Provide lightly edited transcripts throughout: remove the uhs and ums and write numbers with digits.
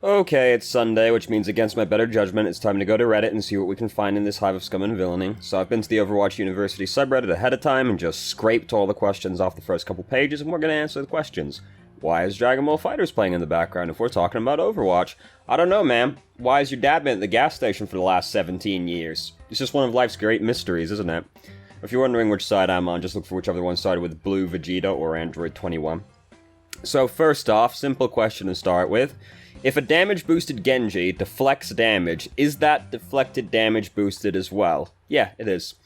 Okay, it's Sunday, which means against my better judgment, it's time to go to Reddit and see what we can find in this hive of scum and villainy. So I've been to the Overwatch University subreddit ahead of time and just scraped all the questions off the first couple pages, and we're gonna answer the questions. Why is Dragon Ball FighterZ playing in the background if we're talking about Overwatch? I don't know, man. Why has your dad been at the gas station for the last 17 years? It's just one of life's great mysteries, isn't it? If you're wondering which side I'm on, just look for whichever one started with Blue Vegeta or Android 21. So first off, simple question to start with. If a damage-boosted Genji deflects damage, is that deflected damage boosted as well? Yeah, it is.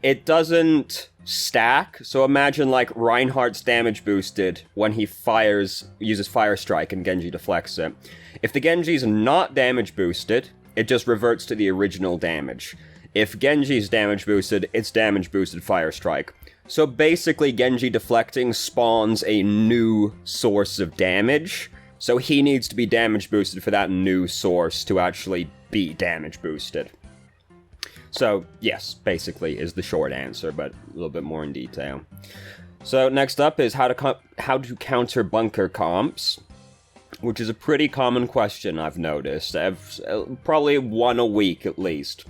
It doesn't stack, so imagine like Reinhardt's damage boosted when he uses Fire Strike and Genji deflects it. If the Genji's not damage boosted, it just reverts to the original damage. If Genji's damage boosted, it's damage boosted Fire Strike. So basically Genji deflecting spawns a new source of damage, so he needs to be damage boosted for that new source to actually be damage boosted. So, yes, basically is the short answer, but a little bit more in detail. So, next up is how to counter bunker comps, which is a pretty common question I've noticed. I've probably one a week at least.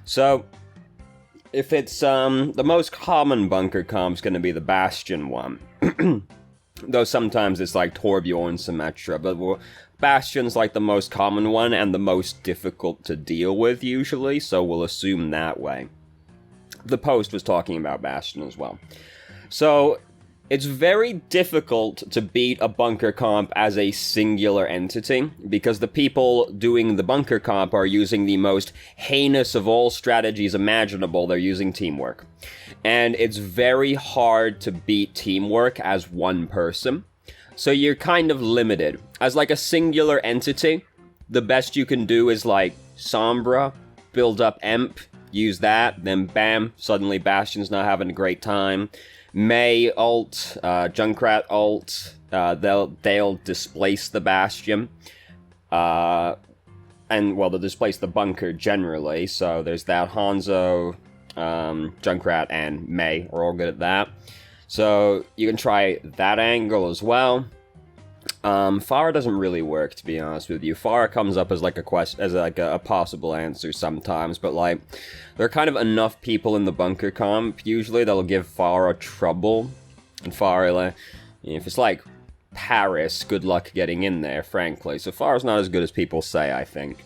So, if it's the most common bunker comp's going to be the Bastion one. Though sometimes it's like Torbjorn Symmetra, but Bastion's like the most common one and the most difficult to deal with usually, so we'll assume that way. The post was talking about Bastion as well. So, it's very difficult to beat a bunker comp as a singular entity, because the people doing the bunker comp are using the most heinous of all strategies imaginable. They're using teamwork. And it's very hard to beat teamwork as one person. So you're kind of limited. As like a singular entity, the best you can do is like Sombra, build up Emp, use that, then bam, suddenly Bastion's not having a great time. Mei ult, Junkrat ult, they'll displace the Bastion. And, well, they'll displace the bunker generally, so there's that. Hanzo, Junkrat, and Mei are all good at that. So, you can try that angle as well. Pharah doesn't really work, to be honest with you. Pharah comes up as like a possible answer sometimes, but like, there are kind of enough people in the bunker comp, usually, that'll give Pharah trouble. And Pharah, like, if it's like Paris, good luck getting in there, frankly. So Pharah's not as good as people say, I think.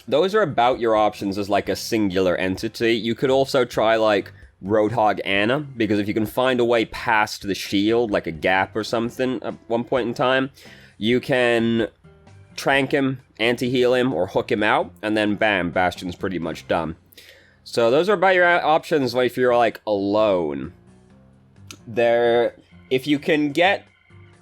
Those are about your options as like a singular entity. You could also try like Roadhog Anna, because if you can find a way past the shield, like a gap or something at one point in time, you can trank him, anti-heal him, or hook him out, and then bam, Bastion's pretty much done. So those are about your options like, if you're like alone. If you can get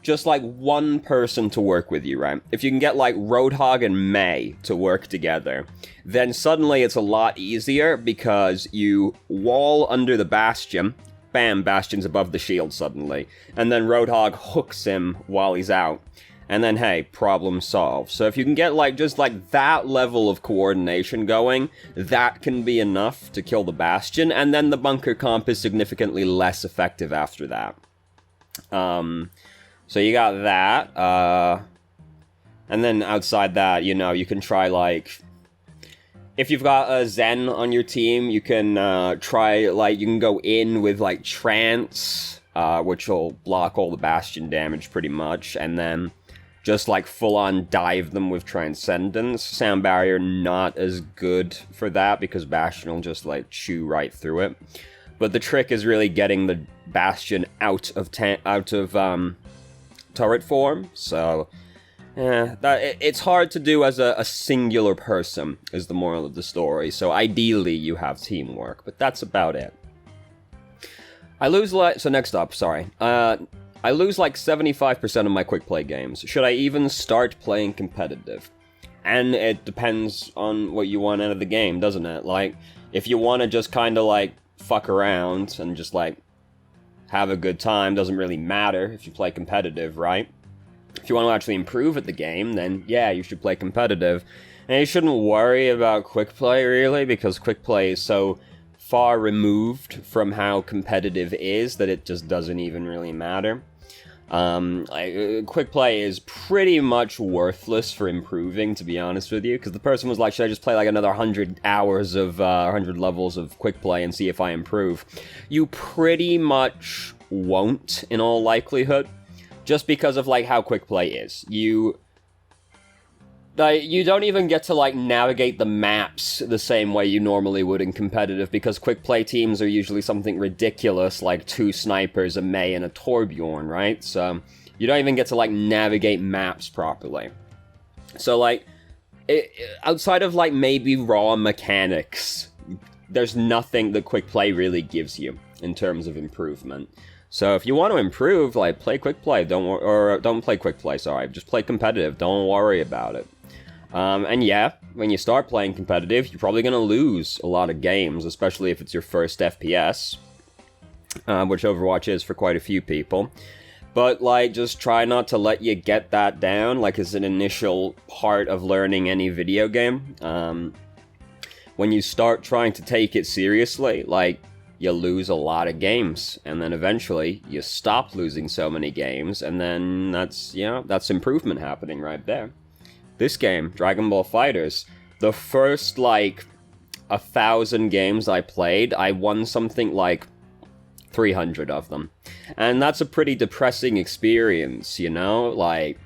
just like one person to work with you, right? If you can get like Roadhog and Mei to work together, then suddenly it's a lot easier because you wall under the Bastion, bam, Bastion's above the shield suddenly, and then Roadhog hooks him while he's out, and then hey, problem solved. So if you can get like just like that level of coordination going, that can be enough to kill the Bastion, and then the bunker comp is significantly less effective after that. So you got that, and then outside that, you know, you can try, like, if you've got a Zen on your team, you can try, like, you can go in with, like, Trance, which will block all the Bastion damage pretty much, and then just, like, full-on dive them with Transcendence. Sound Barrier, not as good for that, because Bastion will just, like, chew right through it. But the trick is really getting the Bastion out of turret form, so it's hard to do as a singular person, is the moral of the story. So ideally you have teamwork, but that's about it. I lose like 75% of my quick play games. Should I even start playing competitive? And it depends on what you want out of the game, doesn't it? Like, if you want to just kind of like fuck around and just like have a good time, doesn't really matter if you play competitive, right? If you want to actually improve at the game, then yeah, you should play competitive. And you shouldn't worry about quick play, really, because quick play is so far removed from how competitive is that it just doesn't even really matter. Quick play is pretty much worthless for improving, to be honest with you, because the person was like, should I just play like another 100 hours of 100 levels of quick play and see if I improve? You pretty much won't, in all likelihood, just because of like how quick play is. You don't even get to like navigate the maps the same way you normally would in competitive, because quick play teams are usually something ridiculous like 2 snipers, a Mei, and a Torbjorn, right? So you don't even get to like navigate maps properly. So like, outside of like maybe raw mechanics, there's nothing that quick play really gives you in terms of improvement. So if you want to improve, like, play quick play, don't play quick play, sorry, just play competitive, don't worry about it. And yeah, when you start playing competitive, you're probably going to lose a lot of games, especially if it's your first FPS, which Overwatch is for quite a few people. But, like, just try not to let you get that down, like, as an initial part of learning any video game. When you start trying to take it seriously, like, you lose a lot of games, and then eventually you stop losing so many games, and then that's, you know, that's improvement happening right there. This game, Dragon Ball FighterZ, the first, like, 1,000 games I played, I won something like 300 of them. And that's a pretty depressing experience, you know? Like,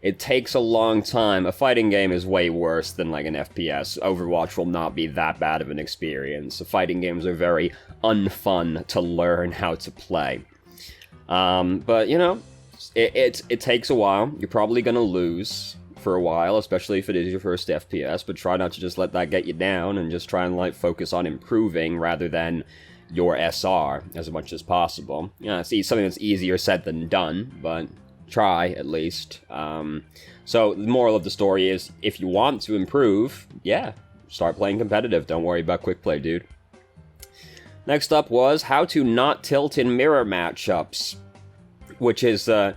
it takes a long time. A fighting game is way worse than, like, an FPS. Overwatch will not be that bad of an experience. Fighting games are very unfun to learn how to play. But, you know, it takes a while. You're probably gonna lose for a while, especially if it is your first FPS, but try not to just let that get you down, and just try and, like, focus on improving rather than your SR as much as possible. You know, it's something that's easier said than done, but try, at least. So, the moral of the story is, if you want to improve, yeah, start playing competitive. Don't worry about quick play, dude. Next up was how to not tilt in mirror matchups, which is, I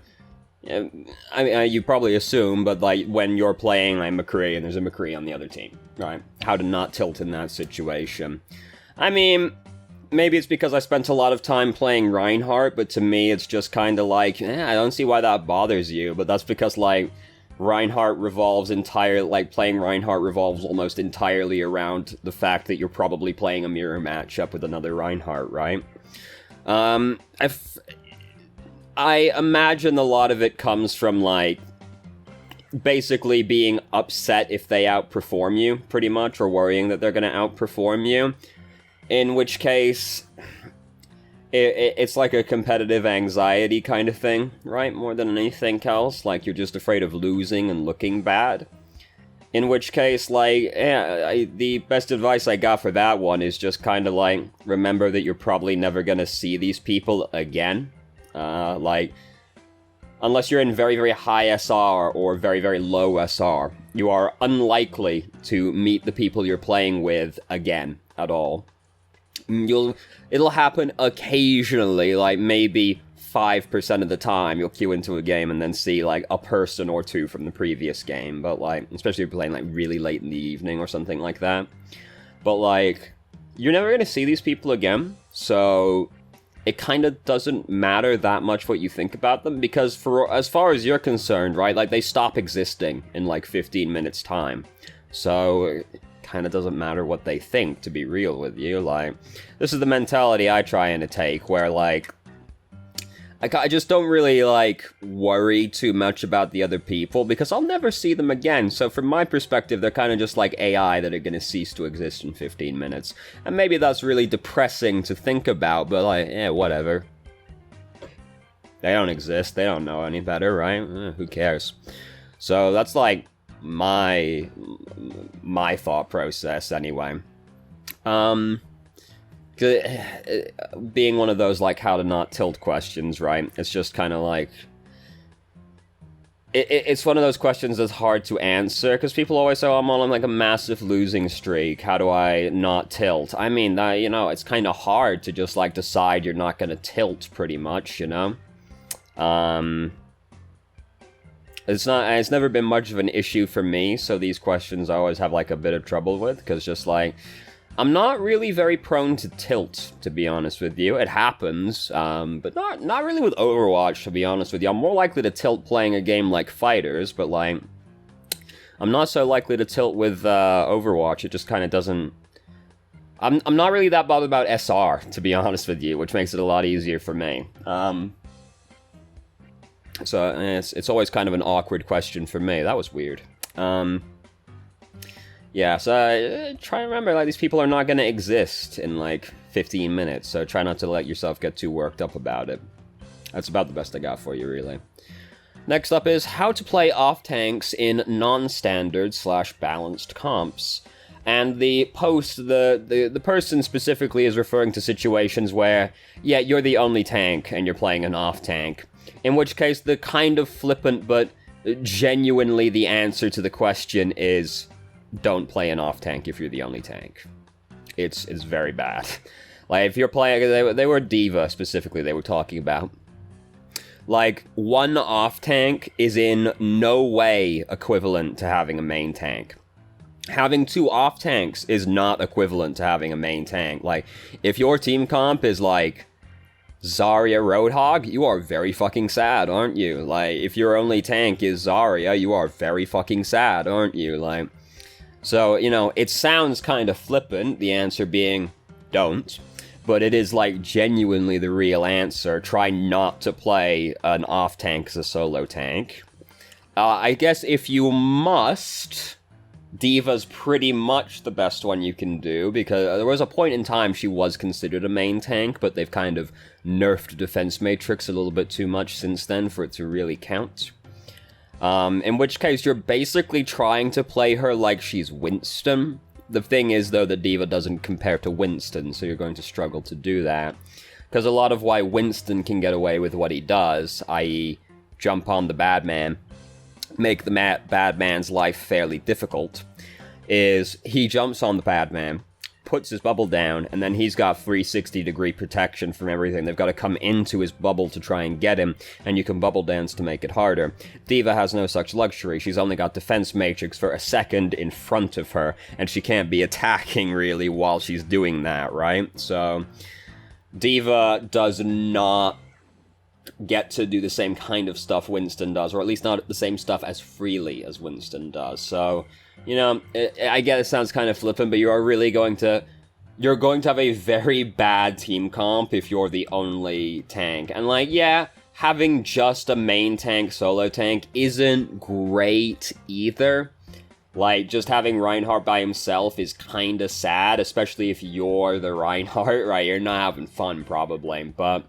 mean, you probably assume, but, like, when you're playing like McCree and there's a McCree on the other team, right? How to not tilt in that situation. I mean, maybe it's because I spent a lot of time playing Reinhardt, but to me it's just kind of like, I don't see why that bothers you, but that's because, like, playing Reinhardt revolves almost entirely around the fact that you're probably playing a mirror matchup with another Reinhardt, right? I imagine a lot of it comes from, like, basically being upset if they outperform you, pretty much, or worrying that they're going to outperform you. In which case, it's like a competitive anxiety kind of thing, right? More than anything else. Like, you're just afraid of losing and looking bad. In which case, like, the best advice I got for that one is just kind of like, remember that you're probably never going to see these people again. Like, unless you're in very, very high SR or very, very low SR, you are unlikely to meet the people you're playing with again at all. It'll happen occasionally, like maybe 5% of the time you'll queue into a game and then see, like, a person or two from the previous game, but, like, especially if you're playing, like, really late in the evening or something like that. But, like, you're never gonna see these people again, so it kind of doesn't matter that much what you think about them, because as far as you're concerned, right, like, they stop existing in, like, 15 minutes time. So it kind of doesn't matter what they think, to be real with you. Like, this is the mentality I try and take, where, like, I just don't really, like, worry too much about the other people, because I'll never see them again. So from my perspective, they're kind of just like AI that are going to cease to exist in 15 minutes. And maybe that's really depressing to think about, but, like, whatever. They don't exist. They don't know any better, right? Who cares? So that's, like, my thought process, anyway. Being one of those, like, how to not tilt questions, right? It's just kind of like, it's one of those questions that's hard to answer, because people always say, oh, I'm on, like, a massive losing streak, how do I not tilt? I mean, you know, it's kind of hard to just, like, decide you're not gonna tilt, pretty much, you know? It's never been much of an issue for me, so these questions I always have, like, a bit of trouble with, because just, like, I'm not really very prone to tilt, to be honest with you. It happens, but not really with Overwatch, to be honest with you. I'm more likely to tilt playing a game like Fighters, but, like, I'm not so likely to tilt with Overwatch. It just kind of doesn't... I'm not really that bothered about SR, to be honest with you, which makes it a lot easier for me. So it's always kind of an awkward question for me. That was weird. Yeah, so try to remember, like, these people are not going to exist in, like, 15 minutes, so try not to let yourself get too worked up about it. That's about the best I got for you, really. Next up is how to play off-tanks in non-standard/balanced comps. And the post, the person specifically is referring to situations where, yeah, you're the only tank and you're playing an off-tank. In which case, the kind of flippant but genuinely the answer to the question is... don't play an off-tank if you're the only tank. It's very bad. Like, if you're playing... They were D.Va, specifically, they were talking about. Like, one off-tank is in no way equivalent to having a main tank. Having two off-tanks is not equivalent to having a main tank. Like, if your team comp is, like, Zarya Roadhog, you are very fucking sad, aren't you? Like, if your only tank is Zarya, you are very fucking sad, aren't you? Like... So, you know, it sounds kind of flippant, the answer being, don't. But it is, like, genuinely the real answer. Try not to play an off-tank as a solo tank. I guess if you must, D.Va's pretty much the best one you can do, because there was a point in time she was considered a main tank, but they've kind of nerfed Defense Matrix a little bit too much since then for it to really count. In which case, you're basically trying to play her like she's Winston. The thing is, though, that D.Va doesn't compare to Winston, so you're going to struggle to do that. Because a lot of why Winston can get away with what he does, i.e. jump on the bad man, make the bad man's life fairly difficult, is he jumps on the bad man, puts his bubble down, and then he's got 360-degree protection from everything. They've got to come into his bubble to try and get him, and you can bubble dance to make it harder. D.Va has no such luxury. She's only got Defense Matrix for a second in front of her, and she can't be attacking, really, while she's doing that, right? So, D.Va does not get to do the same kind of stuff Winston does, or at least not the same stuff as freely as Winston does. So, you know, I get it sounds kind of flippant, but you're going to have a very bad team comp if you're the only tank. And, like, yeah, having just a main tank, solo tank, isn't great either. Like, just having Reinhardt by himself is kinda sad, especially if you're the Reinhardt, right? You're not having fun, probably, but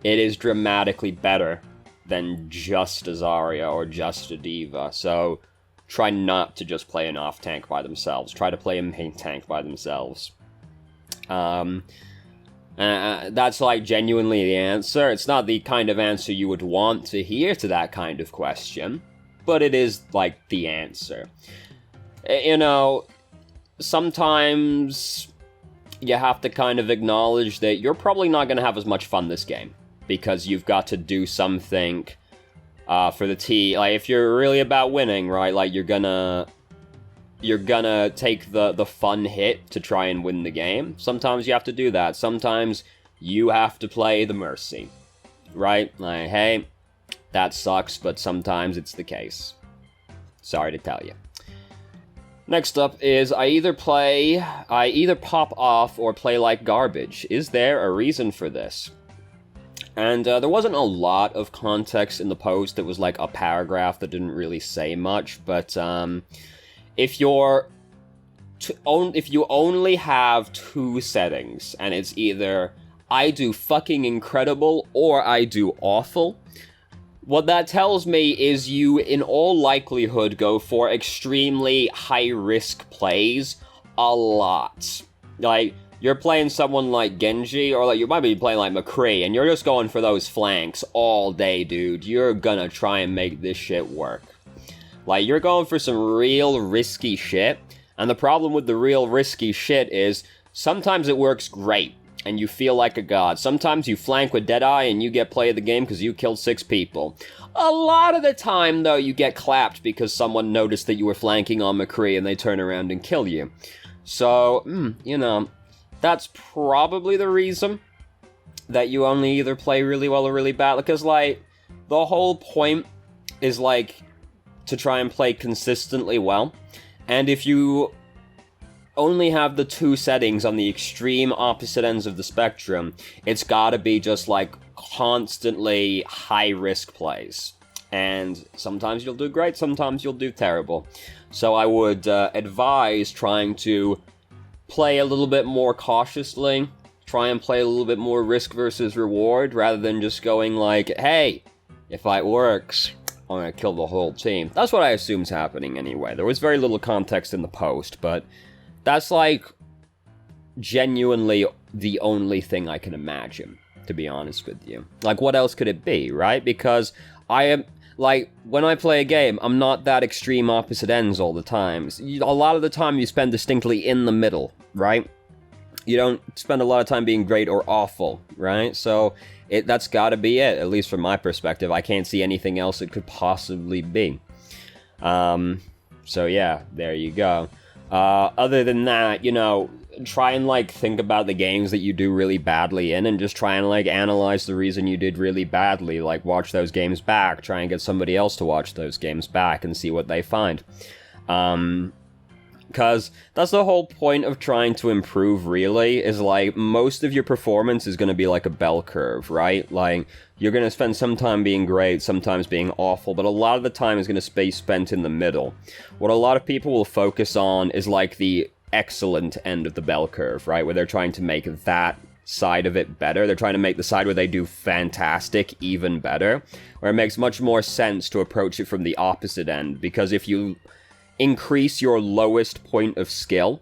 it is dramatically better than just a Zarya or just a D.Va, so try not to just play an off-tank by themselves. Try to play a main tank by themselves. That's, like, genuinely the answer. It's not the kind of answer you would want to hear to that kind of question, but it is, like, the answer. You know, sometimes you have to kind of acknowledge that you're probably not going to have as much fun this game, because you've got to do something for the team. Like, if you're really about winning, right, like, you're gonna take the fun hit to try and win the game. Sometimes you have to do that. Sometimes you have to play the mercy, right? Like, hey, that sucks, but sometimes it's the case. Sorry to tell you. Next up is, I either pop off or play like garbage. Is there a reason for this? And there wasn't a lot of context in the post. It was like a paragraph that didn't really say much, but if you only have two settings, and it's either I do fucking incredible or I do awful, what that tells me is you, in all likelihood, go for extremely high-risk plays a lot. Like, you're playing someone like Genji, or like you might be playing like McCree, and you're just going for those flanks all day, dude. You're gonna try and make this shit work. Like, you're going for some real risky shit, and the problem with the real risky shit is, sometimes it works great, and you feel like a god. Sometimes you flank with Deadeye, and you get play of the game because you killed 6 people. A lot of the time, though, you get clapped because someone noticed that you were flanking on McCree, and they turn around and kill you. So, that's probably the reason that you only either play really well or really bad, because, like, the whole point is, like, to try and play consistently well, and if you only have the two settings on the extreme opposite ends of the spectrum, it's gotta be just, like, constantly high-risk plays. And sometimes you'll do great, sometimes you'll do terrible. So I would advise trying to play a little bit more cautiously, try and play a little bit more risk versus reward, rather than just going like, hey, if it works, I'm gonna kill the whole team. That's what I assume's happening anyway. There was very little context in the post, but that's, like, genuinely the only thing I can imagine, to be honest with you. Like, what else could it be, right? Because I am, like, when I play a game, I'm not that extreme opposite ends all the time. A lot of the time you spend distinctly in the middle, right? You don't spend a lot of time being great or awful, right? So that's gotta be it, at least from my perspective. I can't see anything else it could possibly be. So yeah, there you go. Other than that, try and, like, think about the games that you do really badly in, and just try and, like, analyze the reason you did really badly. Like, watch those games back, try and get somebody else to watch those games back and see what they find. Because that's the whole point of trying to improve, really, is, like, most of your performance is going to be like a bell curve, right? Like, you're going to spend some time being great, sometimes being awful, but a lot of the time is going to be spent in the middle. What a lot of people will focus on is, like, the excellent end of the bell curve, right? Where they're trying to make that side of it better. They're trying to make the side where they do fantastic even better. Where it makes much more sense to approach it from the opposite end, because if you increase your lowest point of skill,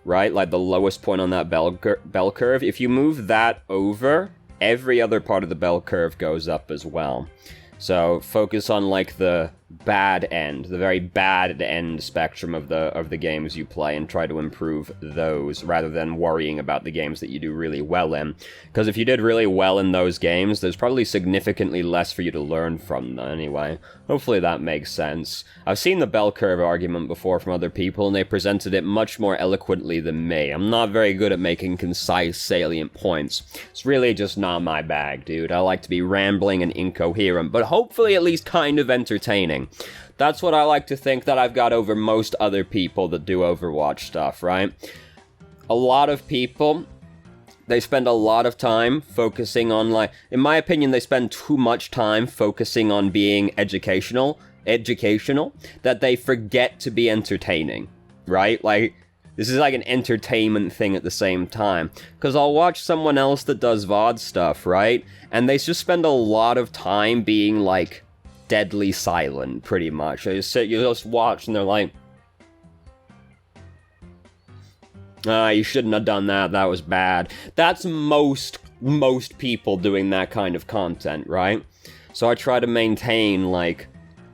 right? Like the lowest point on that bell curve, if you move that over, every other part of the bell curve goes up as well. So focus on, like, the bad end, the very bad end spectrum of the games you play, and try to improve those rather than worrying about the games that you do really well in. Because if you did really well in those games, there's probably significantly less for you to learn from them anyway. Hopefully that makes sense. I've seen the bell curve argument before from other people, and they presented it much more eloquently than me. I'm not very good at making concise, salient points. It's really just not my bag, dude. I like to be rambling and incoherent, but hopefully at least kind of entertaining. That's what I like to think that I've got over most other people that do Overwatch stuff, right? A lot of people, they spend a lot of time focusing on, like, in my opinion, they spend too much time focusing on being educational, that they forget to be entertaining, right? Like, this is like an entertainment thing at the same time. Because I'll watch someone else that does VoD stuff, right? And they just spend a lot of time being, like, deadly silent, pretty much. You just watch and they're like, you shouldn't have done that, that was bad. That's most people doing that kind of content, right? So I try to maintain, like,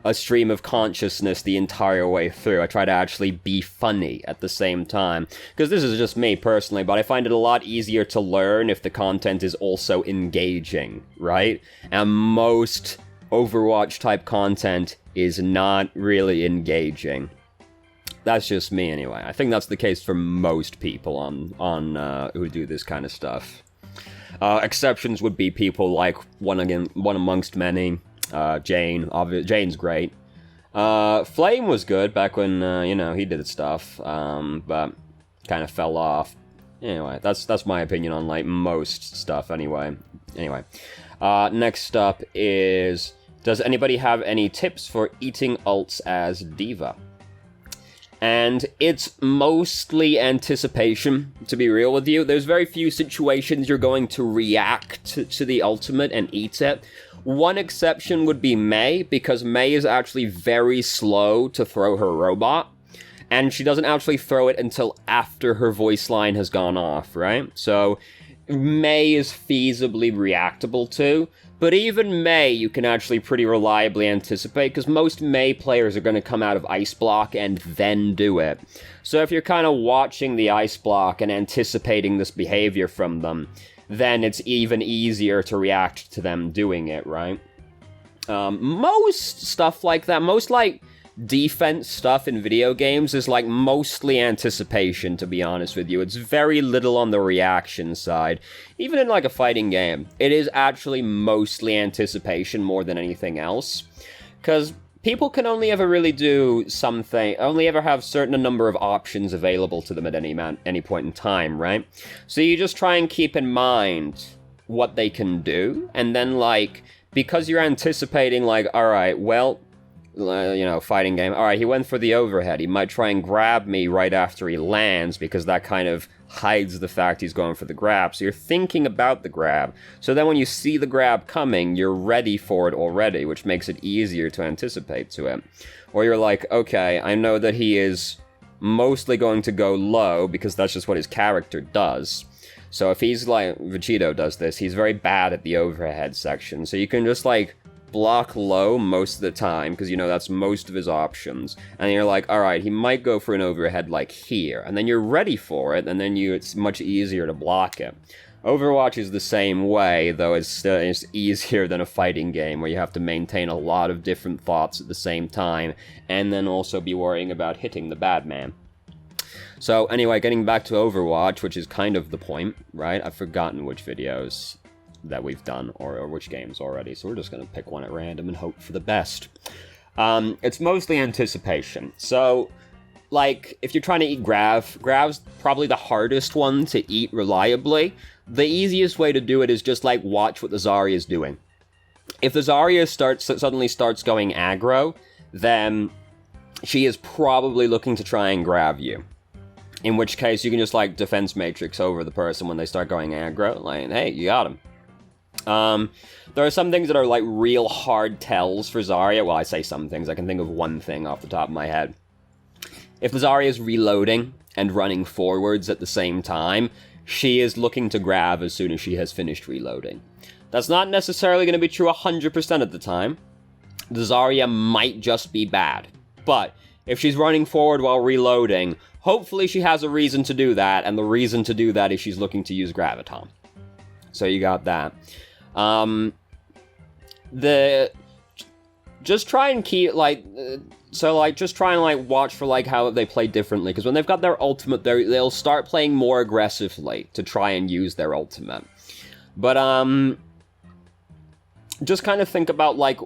a stream of consciousness the entire way through. I try to actually be funny at the same time. Because this is just me personally, but I find it a lot easier to learn if the content is also engaging, right? And most Overwatch type content is not really engaging. That's just me anyway. I think that's the case for most people on who do this kind of stuff. Exceptions would be people like one amongst many. Jane, Jane's great. Flame was good back when he did stuff, but kind of fell off. Anyway, that's my opinion on, like, most stuff. Anyway, next up is, does anybody have any tips for eating ults as D.Va? And it's mostly anticipation, to be real with you. There's very few situations you're going to react to the ultimate and eat it. One exception would be Mei, because Mei is actually very slow to throw her robot, and she doesn't actually throw it until after her voice line has gone off, right? So Mei is feasibly reactable to, but even Mei you can actually pretty reliably anticipate, because most Mei players are going to come out of Ice Block and then do it. So if you're kind of watching the Ice Block and anticipating this behavior from them, then it's even easier to react to them doing it, right? Most stuff like that, most, like, defense stuff in video games is, like, mostly anticipation, to be honest with you. It's very little on the reaction side. Even in, like, a fighting game, it is actually mostly anticipation more than anything else. Because people can only ever really do something, only ever have certain number of options available to them at any point in time, right? So you just try and keep in mind what they can do, and then, like, because you're anticipating, like, alright, well, fighting game, alright, he went for the overhead, he might try and grab me right after he lands, because that kind of hides the fact he's going for the grab, so you're thinking about the grab, so then when you see the grab coming, you're ready for it already, which makes it easier to anticipate to it. Or you're like, okay, I know that he is mostly going to go low, because that's just what his character does. So if he's like, Vegito does this, he's very bad at the overhead section, so you can just, like, block low most of the time, because, that's most of his options, and you're like, alright, he might go for an overhead, like, here, and then you're ready for it, and then it's much easier to block it. Overwatch is the same way, though it's easier than a fighting game, where you have to maintain a lot of different thoughts at the same time, and then also be worrying about hitting the bad man. So, anyway, getting back to Overwatch, which is kind of the point, right? I've forgotten which videos that we've done, or which games already, so we're just going to pick one at random and hope for the best. It's mostly anticipation. So, like, if you're trying to eat Grav's probably the hardest one to eat reliably. The easiest way to do it is just, like, watch what the Zarya's doing. If the Zarya suddenly starts going aggro, then she is probably looking to try and grab you. In which case, you can just, like, defense matrix over the person when they start going aggro. Like, hey, you got him. There are some things that are, like, real hard tells for Zarya. Well, I say some things. I can think of one thing off the top of my head. If the Zarya is reloading and running forwards at the same time, she is looking to grab as soon as she has finished reloading. That's not necessarily going to be true 100% of the time. The Zarya might just be bad. But if she's running forward while reloading, hopefully she has a reason to do that, and the reason to do that is she's looking to use Graviton. So you got that. Just try and keep, like, just try and, like, watch for, like, how they play differently, because when they've got their ultimate, they'll start playing more aggressively to try and use their ultimate. But, just kind of think about, like,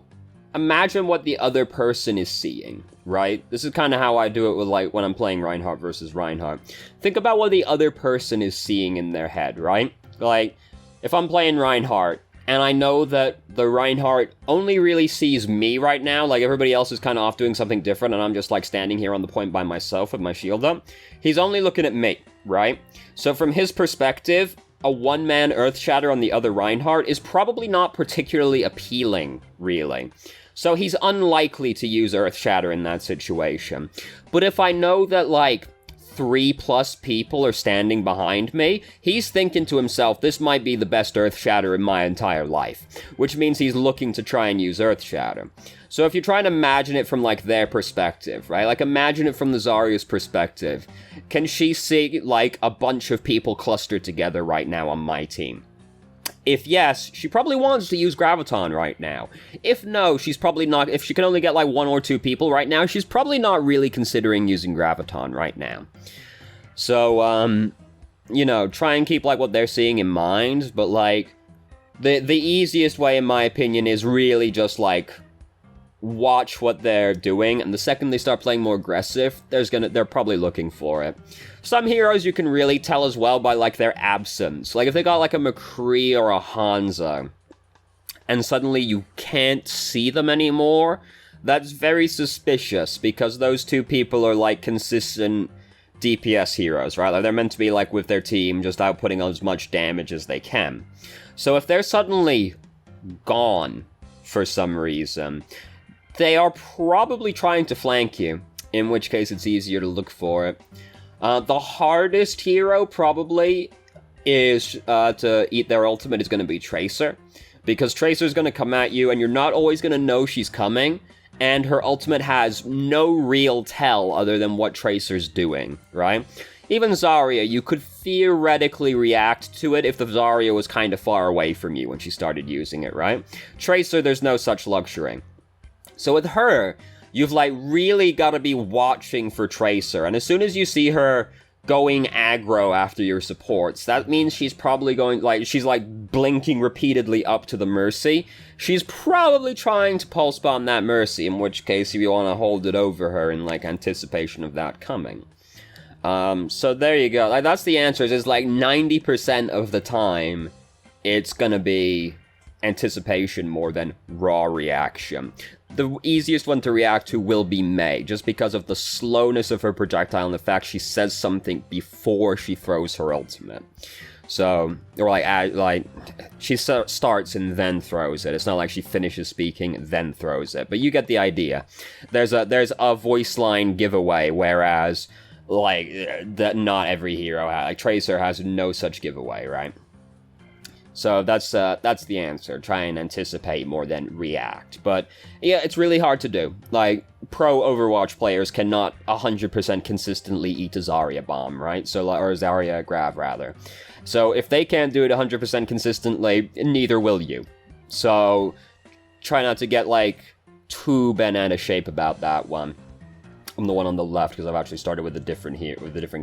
imagine what the other person is seeing, right? This is kind of how I do it with, like, when I'm playing Reinhardt versus Reinhardt. Think about what the other person is seeing in their head, right? Like, if I'm playing Reinhardt, and I know that the Reinhardt only really sees me right now, like, everybody else is kind of off doing something different, and I'm just, like, standing here on the point by myself with my shield up, he's only looking at me, right? So from his perspective, a one-man Earthshatter on the other Reinhardt is probably not particularly appealing, really. So he's unlikely to use Earthshatter in that situation. But if I know that, like, 3+ people are standing behind me, he's thinking to himself, this might be the best Earthshatter in my entire life. Which means he's looking to try and use Earthshatter. So if you're trying to imagine it from, like, their perspective, right? Like, imagine it from the Zarya's perspective. Can she see, like, a bunch of people clustered together right now on my team? If yes, she probably wants to use Graviton right now. If no, she's probably not. If she can only get, like, 1 or 2 people right now, she's probably not really considering using Graviton right now. So, try and keep, like, what they're seeing in mind, but, like, the easiest way, in my opinion, is really just, like, watch what they're doing, and the second they start playing more aggressive, they're probably looking for it. Some heroes you can really tell as well by, like, their absence. Like, if they got, like, a McCree or a Hanzo, and suddenly you can't see them anymore, that's very suspicious, because those two people are, like, consistent DPS heroes, right? Like, they're meant to be, like, with their team, just outputting as much damage as they can. So if they're suddenly gone for some reason, they are probably trying to flank you, in which case it's easier to look for it. The hardest hero probably is to eat their ultimate is going to be Tracer, because Tracer's going to come at you and you're not always going to know she's coming, and her ultimate has no real tell other than what Tracer's doing, right? Even Zarya, you could theoretically react to it if the Zarya was kind of far away from you when she started using it, right? Tracer, there's no such luxury. So with her, you've, like, really got to be watching for Tracer. And as soon as you see her going aggro after your supports, that means she's probably going, like, she's, like, blinking repeatedly up to the Mercy. She's probably trying to pulse bomb that Mercy, in which case you want to hold it over her in, like, anticipation of that coming. So there you go. Like, that's the answer, is, like, 90% of the time, it's gonna be anticipation more than raw reaction. The easiest one to react to will be Mei, just because of the slowness of her projectile and the fact she says something before she throws her ultimate. So, or like she starts and then throws it. It's not like she finishes speaking, then throws it. But you get the idea. There's a voice line giveaway, whereas, like, not every hero has. Like, Tracer has no such giveaway, right? So that's the answer. Try and anticipate more than react. But yeah, it's really hard to do. Like, pro Overwatch players cannot 100% consistently eat a Zarya bomb, right? So, or a Zarya grab, rather. So if they can't do it 100% consistently, neither will you. So try not to get, like, too banana shape about that one. I'm the one on the left because I've actually started with a different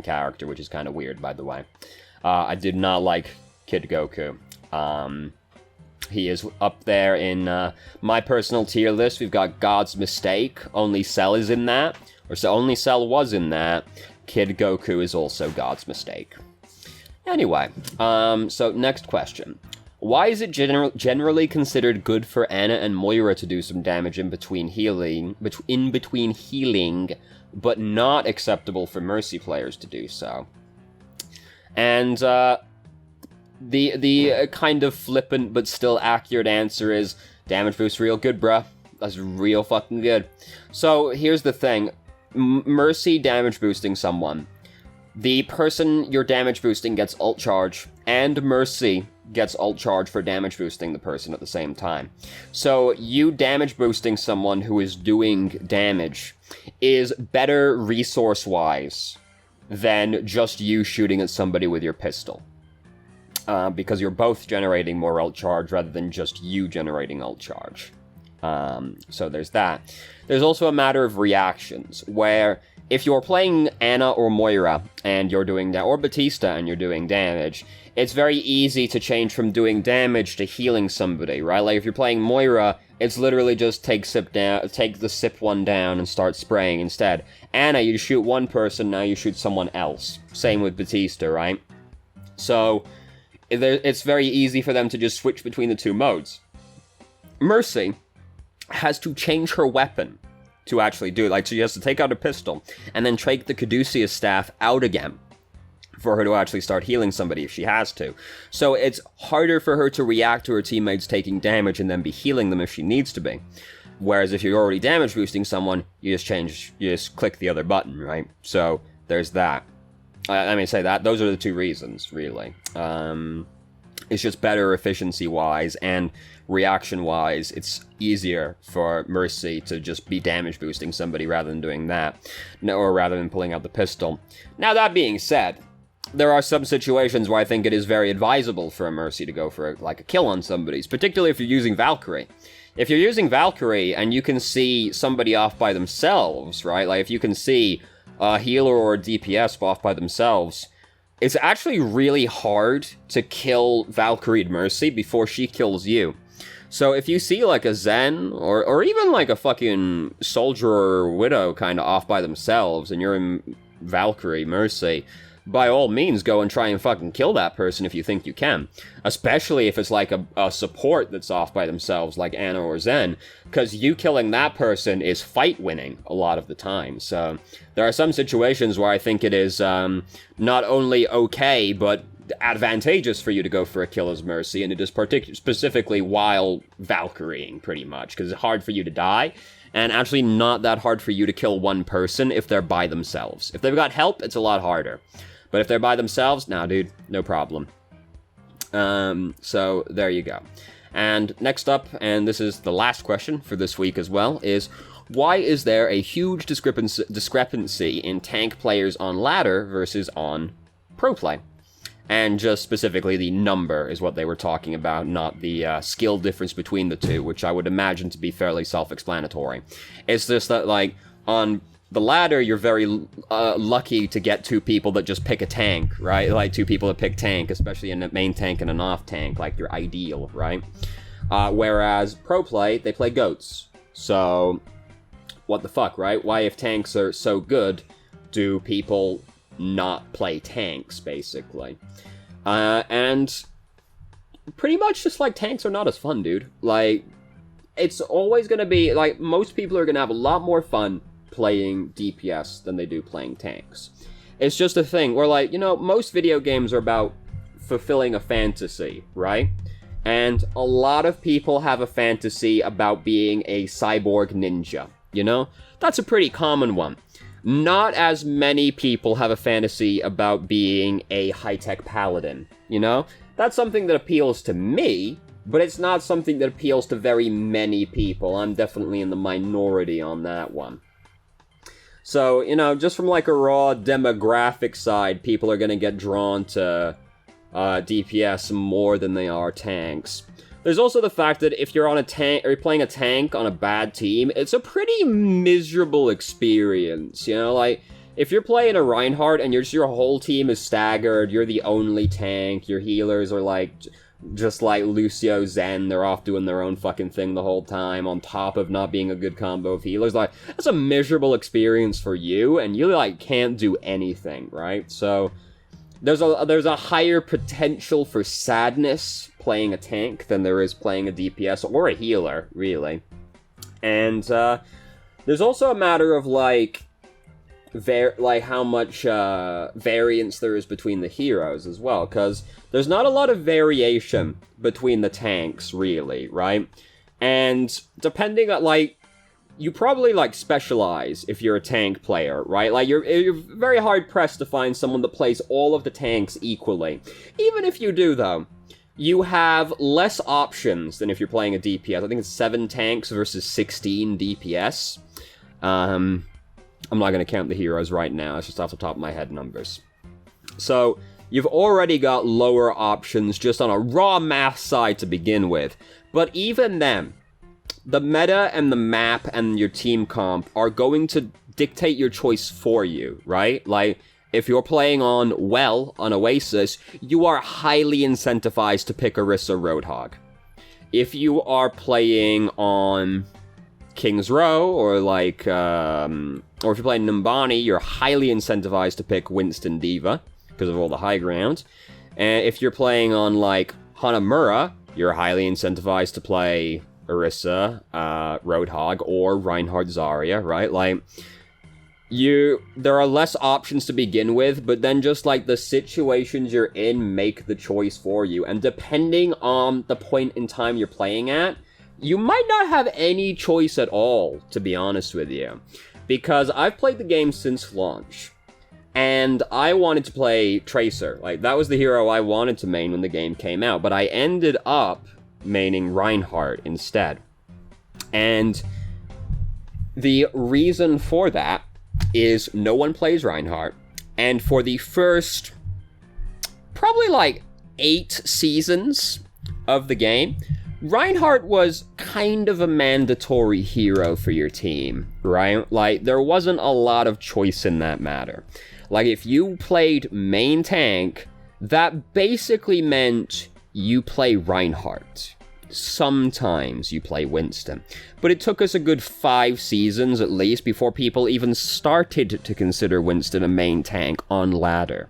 character, which is kind of weird, by the way. I did not like Kid Goku. He is up there in my personal tier list. We've got God's Mistake. Only Cell is in that. Or so Only Cell was in that. Kid Goku is also God's Mistake. Anyway, so next question. Why is it generally considered good for Ana and Moira to do some damage in between healing, but not acceptable for Mercy players to do so? And, The kind of flippant but still accurate answer is, damage boost real good, bruh. That's real fucking good. So, here's the thing. Mercy damage boosting someone. The person you're damage boosting gets ult charge, and Mercy gets ult charge for damage boosting the person at the same time. So, you damage boosting someone who is doing damage is better resource-wise than just you shooting at somebody with your pistol. Because you're both generating more ult charge rather than just you generating ult charge. So there's that. There's also a matter of reactions, where if you're playing Ana or Moira, and you're doing or Batista, and you're doing damage, it's very easy to change from doing damage to healing somebody, right? Like, if you're playing Moira, it's literally just take the sip one down and start spraying instead. Ana, you shoot one person, now you shoot someone else. Same with Batista, right? So it's very easy for them to just switch between the two modes. Mercy has to change her weapon to actually do it. Like, she has to take out a pistol, and then take the Caduceus staff out again for her to actually start healing somebody if she has to. So it's harder for her to react to her teammates taking damage and then be healing them if she needs to be. Whereas if you're already damage boosting someone, you just click the other button, right? So there's that. Those are the two reasons, really. It's just better efficiency-wise, and reaction-wise, it's easier for Mercy to just be damage boosting somebody rather than doing that, or rather than pulling out the pistol. Now, that being said, there are some situations where I think it is very advisable for a Mercy to go for a kill on somebody, particularly if you're using Valkyrie. If you're using Valkyrie and you can see somebody off by themselves, right? Like, if you can see a healer or a DPS off by themselves, it's actually really hard to kill Valkyrie Mercy before she kills you. So if you see, like, a Zen, or even, like, a fucking Soldier or Widow kind of off by themselves, and you're in Valkyrie Mercy, by all means, go and try and fucking kill that person if you think you can. Especially if it's like a support that's off by themselves, like Ana or Zen, because you killing that person is fight winning a lot of the time. So there are some situations where I think it is not only okay, but advantageous for you to go for a kill as Mercy, and it is specifically while Valkyrieing, pretty much, because it's hard for you to die. And actually not that hard for you to kill one person if they're by themselves. If they've got help, it's a lot harder. But if they're by themselves, nah, dude, no problem. So there you go. And next up, and this is the last question for this week as well, is why is there a huge discrepancy in tank players on ladder versus on pro play? And just specifically the number is what they were talking about, not the skill difference between the two, which I would imagine to be fairly self-explanatory. It's just that, like, on the ladder, you're very lucky to get two people that just pick a tank, right? Like, two people that pick tank, especially in a main tank and an off tank, like, you're ideal, right? Whereas pro play, they play goats. So, what the fuck, right? Why, if tanks are so good, do people not play tanks, basically? And pretty much just, like, tanks are not as fun, dude. Like, it's always gonna be, like, most people are gonna have a lot more fun playing DPS than they do playing tanks. It's just a thing where, like, you know, most video games are about fulfilling a fantasy, right? And a lot of people have a fantasy about being a cyborg ninja, you know? That's a pretty common one. Not as many people have a fantasy about being a high-tech paladin, you know? That's something that appeals to me, but it's not something that appeals to very many people. I'm definitely in the minority on that one. So, you know, just from like a raw demographic side, people are gonna get drawn to DPS more than they are tanks. There's also the fact that if you're on a tank, or you're playing a tank on a bad team, it's a pretty miserable experience, you know? Like, if you're playing a Reinhardt and your whole team is staggered, you're the only tank, your healers are like, just like Lucio Zen, they're off doing their own fucking thing the whole time, on top of not being a good combo of healers, like, that's a miserable experience for you, and you, like, can't do anything, right? So, there's a higher potential for sadness playing a tank than there is playing a DPS or a healer, really. And there's also a matter of like how much variance there is between the heroes as well, because there's not a lot of variation between the tanks, really, right? And depending on, like, you probably, like, specialize if you're a tank player, right? Like, you're very hard-pressed to find someone that plays all of the tanks equally. Even if you do, though, you have less options than if you're playing a DPS. I think it's 7 tanks versus 16 DPS. I'm not going to count the heroes right now. It's just off the top of my head numbers. So, you've already got lower options just on a raw math side to begin with. But even then, the meta and the map and your team comp are going to dictate your choice for you, right? Like, if you're playing on Oasis, you are highly incentivized to pick Orisa Roadhog. If you are playing on King's Row, or like, or if you're playing Numbani, you're highly incentivized to pick Winston Diva, because of all the high ground. And if you're playing on, like, Hanamura, you're highly incentivized to play Orisa, Roadhog, or Reinhardt Zarya, right? Like, there are less options to begin with, but then just, like, the situations you're in make the choice for you, and depending on the point in time you're playing at, you might not have any choice at all, to be honest with you. Because I've played the game since launch, and I wanted to play Tracer. Like, that was the hero I wanted to main when the game came out, but I ended up maining Reinhardt instead. And the reason for that is no one plays Reinhardt, and for the first probably like 8 seasons of the game, Reinhardt was kind of a mandatory hero for your team, right? Like, there wasn't a lot of choice in that matter. Like, if you played main tank, that basically meant you play Reinhardt. Sometimes you play Winston. But it took us a good 5 seasons at least before people even started to consider Winston a main tank on ladder.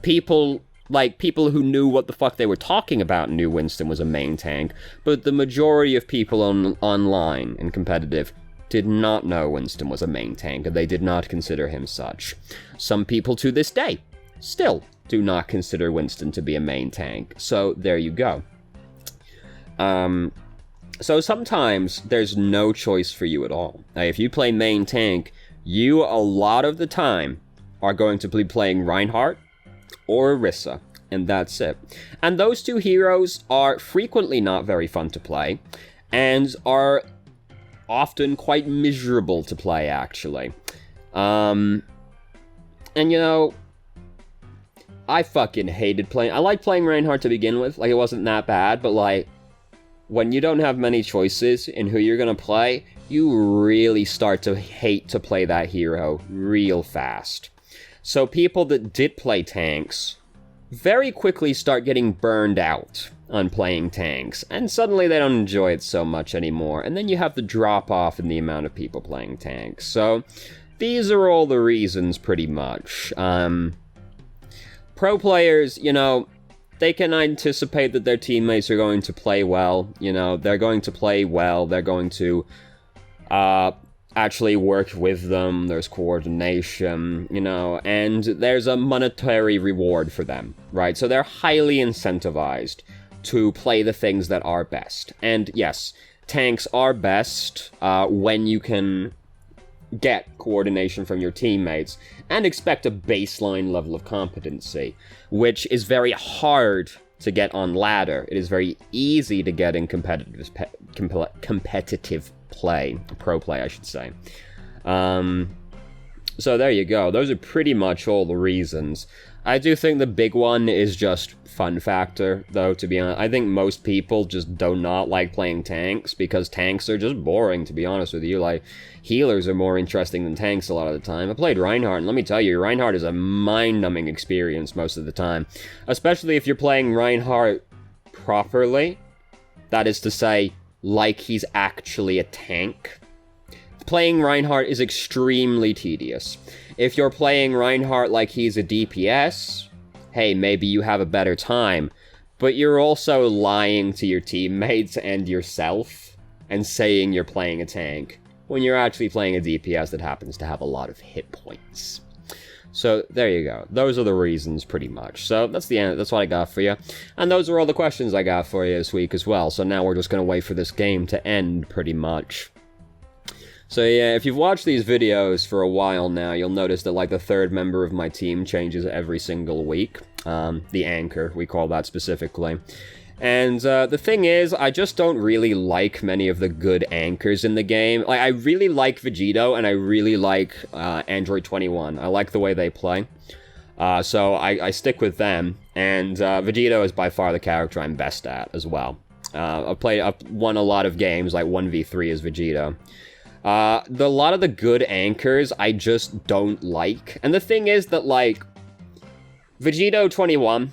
People who knew what the fuck they were talking about knew Winston was a main tank, but the majority of people online and competitive did not know Winston was a main tank, and they did not consider him such. Some people to this day still do not consider Winston to be a main tank, so there you go. So sometimes there's no choice for you at all. Now, if you play main tank, you a lot of the time are going to be playing Reinhardt or Orisa, and that's it. And those two heroes are frequently not very fun to play, and are often quite miserable to play, actually. And you know, I fucking hated playing... I liked playing Reinhardt to begin with. Like, it wasn't that bad, but, like, when you don't have many choices in who you're gonna play, you really start to hate to play that hero real fast. So people that did play tanks very quickly start getting burned out on playing tanks, and suddenly they don't enjoy it so much anymore, and then you have the drop-off in the amount of people playing tanks. So, these are all the reasons, pretty much. Pro players, you know, they can anticipate that their teammates are going to play well, you know, they're going to play well, they're going to actually work with them, there's coordination, you know, and there's a monetary reward for them, right? So they're highly incentivized to play the things that are best. And yes, tanks are best when you can get coordination from your teammates and expect a baseline level of competency, which is very hard to get on ladder. It is very easy to get in competitive play, pro play, I should say. So there you go. Those are pretty much all the reasons. I do think the big one is just fun factor, though, to be honest. I think most people just do not like playing tanks, because tanks are just boring, to be honest with you. Like, healers are more interesting than tanks a lot of the time. I played Reinhardt, and let me tell you, Reinhardt is a mind-numbing experience most of the time. Especially if you're playing Reinhardt properly. That is to say, like he's actually a tank. Playing Reinhardt is extremely tedious. If you're playing Reinhardt like he's a DPS, hey, maybe you have a better time, but you're also lying to your teammates and yourself and saying you're playing a tank when you're actually playing a DPS that happens to have a lot of hit points. So there you go. Those are the reasons, pretty much. So that's the end. That's what I got for you. And those are all the questions I got for you this week as well. So now we're just going to wait for this game to end, pretty much. So yeah, if you've watched these videos for a while now, you'll notice that, like, the third member of my team changes every single week. The anchor, we call that specifically. And the thing is, I just don't really like many of the good anchors in the game. Like, I really like Vegito, and I really like Android 21. I like the way they play. So I stick with them, and Vegito is by far the character I'm best at as well. I've won a lot of games, like 1v3 as Vegito. A lot of the good anchors I just don't like. And the thing is that, like, Vegito 21,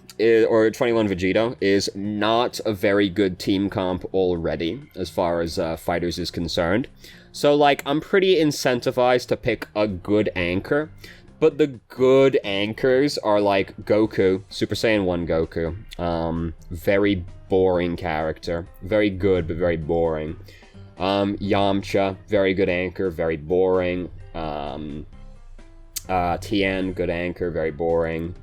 or 21 Vegito, is not a very good team comp already, as far as fighters is concerned. So, like, I'm pretty incentivized to pick a good anchor, but the good anchors are, like, Goku, Super Saiyan 1 Goku. Very boring character. Very good, but very boring. Yamcha, very good anchor, very boring. Tien, good anchor, very boring.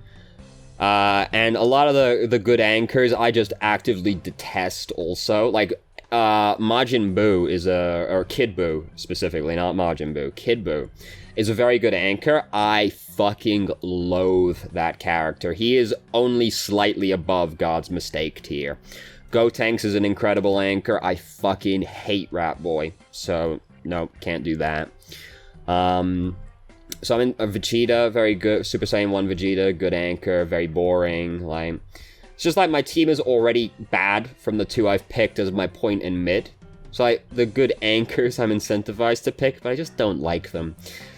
And a lot of the good anchors I just actively detest also. Like, Majin Buu is or Kid Buu specifically, not Majin Buu. Kid Buu is a very good anchor. I fucking loathe that character. He is only slightly above God's Mistake tier. Gotenks is an incredible anchor. I fucking hate Rat Boy. So, no, can't do that. So I'm in Vegeta, very good. Super Saiyan 1 Vegeta, good anchor, very boring. Like, it's just like my team is already bad from the two I've picked as my point and mid. So, like, the good anchors I'm incentivized to pick, but I just don't like them.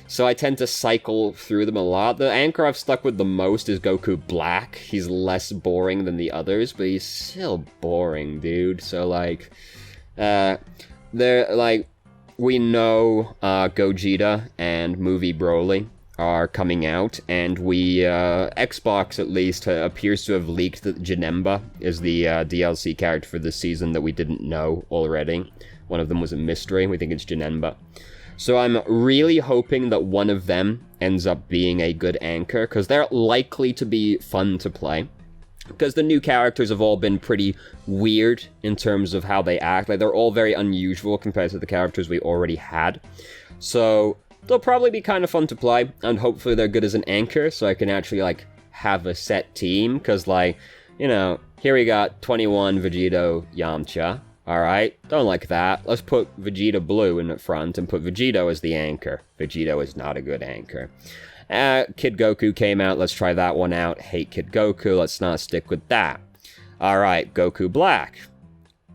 So I tend to cycle through them a lot. The anchor I've stuck with the most is Goku Black. He's less boring than the others, but he's still boring, dude. So, like, we know Gogeta and Movie Broly are coming out, and Xbox at least appears to have leaked that Janemba is the DLC character for this season that we didn't know already. One of them was a mystery. We think it's Janemba. So I'm really hoping that one of them ends up being a good anchor, because they're likely to be fun to play. Because the new characters have all been pretty weird in terms of how they act. Like, they're all very unusual compared to the characters we already had. So they'll probably be kind of fun to play, and hopefully they're good as an anchor, so I can actually, like, have a set team. Because, like, you know, here we got 21 Vegito Yamcha. Alright, don't like that. Let's put Vegeta Blue in the front and put Vegito as the anchor. Vegito is not a good anchor. Kid Goku came out, let's try that one out. Hate Kid Goku, let's not stick with that. Alright, Goku Black.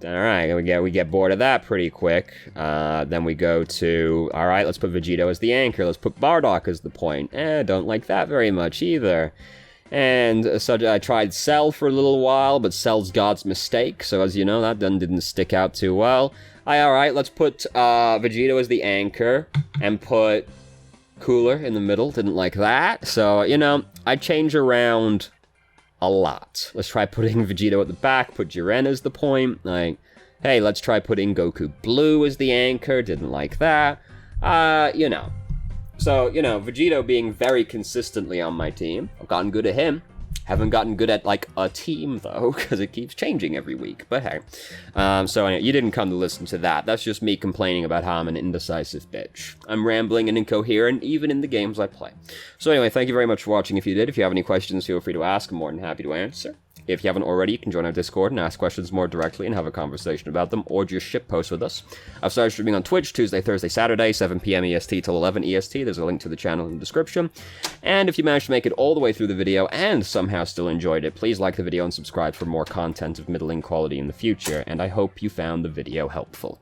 Alright, we get bored of that pretty quick. Then we go to, alright, let's put Vegito as the anchor. Let's put Bardock as the point. Don't like that very much either. And so I tried Cell for a little while, but Cell's God's mistake, so as you know, that didn't stick out too well. Alright, let's put Vegito as the anchor, and put Cooler in the middle, didn't like that. So, you know, I change around a lot. Let's try putting Vegito at the back, put Jiren as the point, like, hey, let's try putting Goku Blue as the anchor, didn't like that. You know. So, you know, Vegito being very consistently on my team. I've gotten good at him. Haven't gotten good at, like, a team, though, because it keeps changing every week. But hey. So anyway, you didn't come to listen to that. That's just me complaining about how I'm an indecisive bitch. I'm rambling and incoherent, even in the games I play. So anyway, thank you very much for watching. If you did, if you have any questions, feel free to ask. I'm more than happy to answer. If you haven't already, you can join our Discord and ask questions more directly and have a conversation about them, or just shitpost with us. I've started streaming on Twitch Tuesday, Thursday, Saturday, 7 p.m. EST till 11 EST. There's a link to the channel in the description. And if you managed to make it all the way through the video and somehow still enjoyed it, please like the video and subscribe for more content of middling quality in the future, and I hope you found the video helpful.